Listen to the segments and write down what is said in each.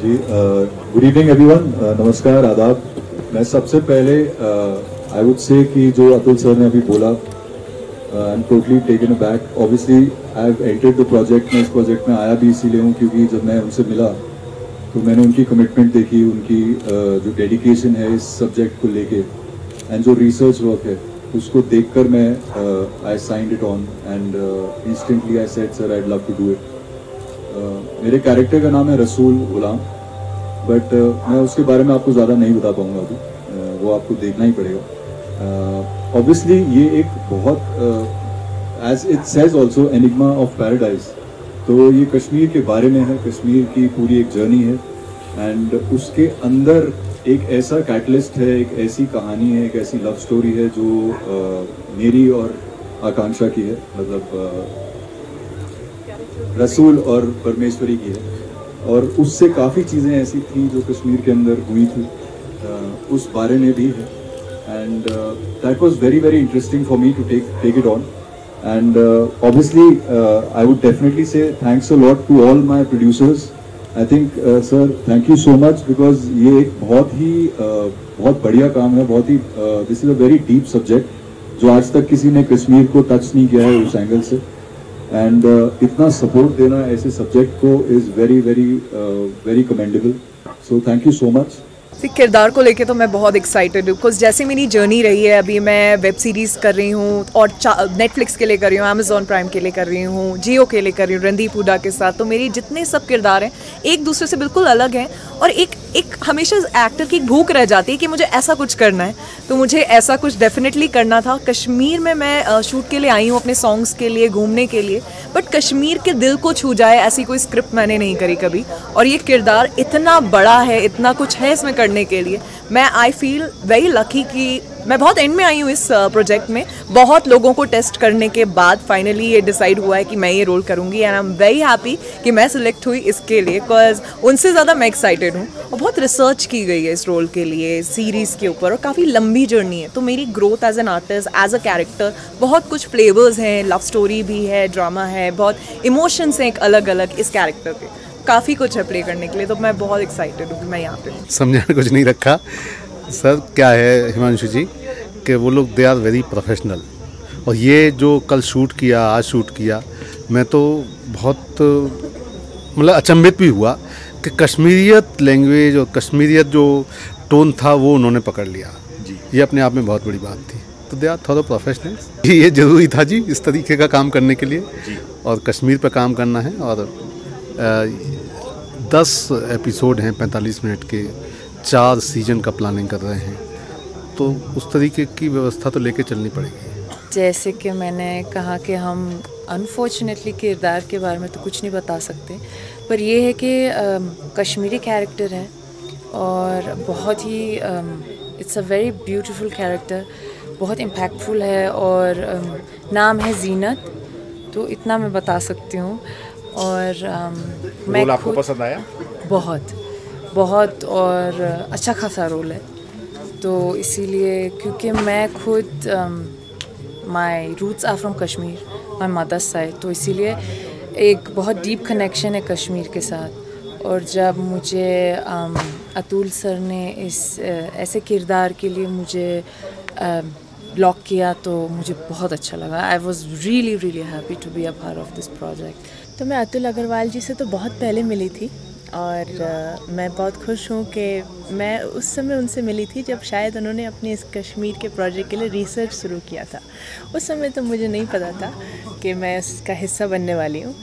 जी good evening everyone, नमस्कार, आदाब। मैं सबसे पहले आई वुड से कि जो अतुल सर ने अभी बोला, I am totally taken aback. Obviously I have entered the project. मैं इस प्रोजेक्ट में आया भी इसीलिए हूँ क्योंकि जब मैं उनसे मिला तो मैंने उनकी कमिटमेंट देखी, उनकी जो डेडिकेशन है इस सब्जेक्ट को लेके एंड जो रिसर्च वर्क है उसको देखकर मैं I signed it on and instantly I said sir I love to do it. मेरे कैरेक्टर का नाम है रसूल गुलाम, बट मैं उसके बारे में आपको ज़्यादा नहीं बता पाऊँगा अभी, वो आपको देखना ही पड़ेगा। ऑब्वियसली ये एक बहुत as it says also enigma of paradise, तो ये कश्मीर के बारे में है, कश्मीर की पूरी एक जर्नी है एंड उसके अंदर एक ऐसा कैटलिस्ट है, एक ऐसी कहानी है, एक ऐसी लव स्टोरी है जो मेरी और आकांक्षा की है, मतलब रसूल और परमेश्वरी की है। और उससे काफ़ी चीज़ें ऐसी थी जो कश्मीर के अंदर हुई थी, उस बारे में भी है and that was very very interesting for me to take it on and obviously I would definitely say thanks a lot to all my producers. I think sir thank you so much because ये एक बहुत बढ़िया काम है, बहुत ही this is a very deep subject जो आज तक किसी ने कश्मीर को टच नहीं किया है उस एंगल से एंड इतना सपोर्ट देना ऐसे सब्जेक्ट को is very very very commendable, so thank you so much. किरदार को लेके तो मैं बहुत एक्साइटेड हूँ बिकॉज जैसे मेरी जर्नी रही है, अभी मैं वेब सीरीज़ कर रही हूँ और नेटफ्लिक्स के लिए कर रही हूँ, अमेजॉन प्राइम के लिए कर रही हूँ, जियो के लिए कर रही हूँ रणदीप हुड्डा के साथ। तो मेरी जितने सब किरदार हैं एक दूसरे से बिल्कुल अलग हैं और एक हमेशा एक्टर की भूख रह जाती है कि मुझे ऐसा कुछ करना है, तो मुझे ऐसा कुछ डेफिनेटली करना था। कश्मीर में मैं शूट के लिए आई हूँ अपने सॉन्ग्स के लिए, घूमने के लिए, बट कश्मीर के दिल को छू जाए ऐसी कोई स्क्रिप्ट मैंने नहीं करी कभी। और ये किरदार इतना बड़ा है, इतना कुछ है इसमें करने के लिए। मैं आई फील वेरी लकी कि मैं बहुत एंड में आई हूँ इस प्रोजेक्ट में। बहुत लोगों को टेस्ट करने के बाद फाइनली ये डिसाइड हुआ है कि मैं ये रोल करूँगी and I am very happy कि मैं सिलेक्ट हुई इसके लिए, बिकॉज उनसे ज़्यादा मैं एक्साइटेड हूँ। और बहुत रिसर्च की गई है इस रोल के लिए, सीरीज़ के ऊपर, और काफ़ी लंबी जर्नी है। तो मेरी growth as an artist, as a character, बहुत कुछ फ्लेवर्स हैं, लव स्टोरी भी है, ड्रामा है, बहुत इमोशंस हैं एक अलग अलग इस कैरेक्टर के, काफ़ी कुछ है प्ले करने के लिए। तो मैं बहुत एक्साइटेड हूँ कि मैं यहाँ पे हूँ। समझाने कुछ नहीं रखा सर, क्या है हिमांशु जी कि वो लोग दे आर वेरी प्रोफेशनल, और ये जो कल शूट किया, आज शूट किया, मैं तो बहुत मतलब अचंभित भी हुआ कि कश्मीरियत लैंग्वेज और कश्मीरियत जो टोन था वो उन्होंने पकड़ लिया जी। ये अपने आप में बहुत बड़ी बात थी। तो दे आर थोड़ा प्रोफेशनल, ये ज़रूरी था जी इस तरीके का काम करने के लिए जी। और कश्मीर पर काम करना है, और 10 एपिसोड हैं 45 मिनट के, 4 सीजन का प्लानिंग कर रहे हैं, तो उस तरीके की व्यवस्था तो लेके चलनी पड़ेगी। जैसे कि मैंने कहा कि हम अनफॉर्चुनेटली किरदार के बारे में तो कुछ नहीं बता सकते, पर यह है कि कश्मीरी कैरेक्टर है और बहुत ही it's a very beautiful character, बहुत इम्पैक्टफुल है, और नाम है जीनत, तो इतना मैं बता सकती हूँ। और मैं आपको पसंद आया? बहुत और अच्छा खासा रोल है, तो इसीलिए क्योंकि मैं खुद my roots are from Kashmir, my mother's side, तो इसीलिए एक बहुत डीप कनेक्शन है कश्मीर के साथ। और जब मुझे अतुल सर ने इस ऐसे किरदार के लिए मुझे ब्लॉक किया तो मुझे बहुत अच्छा लगा। I was really really happy to be a part of this project. तो मैं अतुल अग्रवाल जी से तो बहुत पहले मिली थी और मैं बहुत खुश हूँ कि मैं उस समय उनसे मिली थी जब शायद उन्होंने अपने इस कश्मीर के प्रोजेक्ट के लिए रिसर्च शुरू किया था। उस समय तो मुझे नहीं पता था कि मैं इसका हिस्सा बनने वाली हूँ,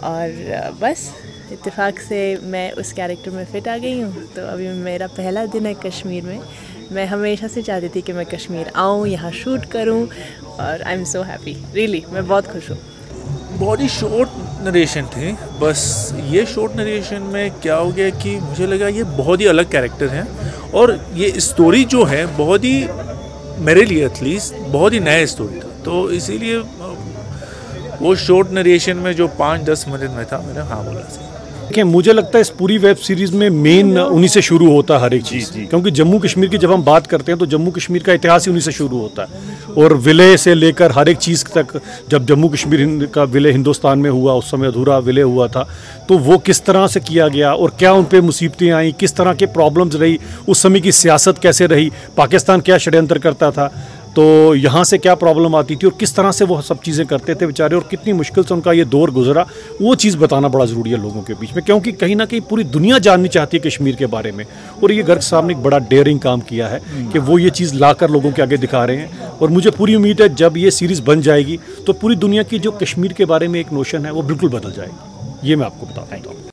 और बस इत्तेफाक से मैं उस कैरेक्टर में फ़िट आ गई हूँ। तो अभी मेरा पहला दिन है कश्मीर में। मैं हमेशा से चाहती थी कि मैं कश्मीर आऊँ, यहाँ शूट करूँ, और I am so happy really, मैं बहुत खुश हूँ। बहुत ही शॉर्ट नरेशन थी, बस ये शॉर्ट नरेशन में क्या हो गया कि मुझे लगा ये बहुत ही अलग कैरेक्टर हैं, और ये स्टोरी जो है बहुत ही, मेरे लिए एटलीस्ट बहुत ही नया स्टोरी था, तो इसीलिए वो शॉर्ट नरेशन में जो 5-10 मिनट में था मैंने हाँ बोला था। देखिए मुझे लगता है इस पूरी वेब सीरीज़ में मेन उन्हीं से शुरू होता है हर एक चीज़, क्योंकि जम्मू कश्मीर की जब हम बात करते हैं तो जम्मू कश्मीर का इतिहास ही उन्हीं से शुरू होता है और विलय से लेकर हर एक चीज़ तक। जब जम्मू कश्मीर का विलय हिंदुस्तान में हुआ उस समय अधूरा विलय हुआ था, तो वो किस तरह से किया गया और क्या उन पर मुसीबतें आई, किस तरह के प्रॉब्लम्स रही, उस समय की सियासत कैसे रही, पाकिस्तान क्या षड्यंत्र करता था, तो यहाँ से क्या प्रॉब्लम आती थी और किस तरह से वो सब चीज़ें करते थे बेचारे और कितनी मुश्किल से उनका ये दौर गुजरा, वो चीज़ बताना बड़ा ज़रूरी है लोगों के बीच में, क्योंकि कहीं ना कहीं पूरी दुनिया जाननी चाहती है कश्मीर के बारे में। और ये गर्ग साहब ने एक बड़ा डेयरिंग काम किया है कि वो ये चीज़ लाकर लोगों के आगे दिखा रहे हैं। और मुझे पूरी उम्मीद है जब ये सीरीज़ बन जाएगी तो पूरी दुनिया की जो कश्मीर के बारे में एक नोशन है वो बिल्कुल बदल जाएगी, ये मैं आपको बताता हूँ।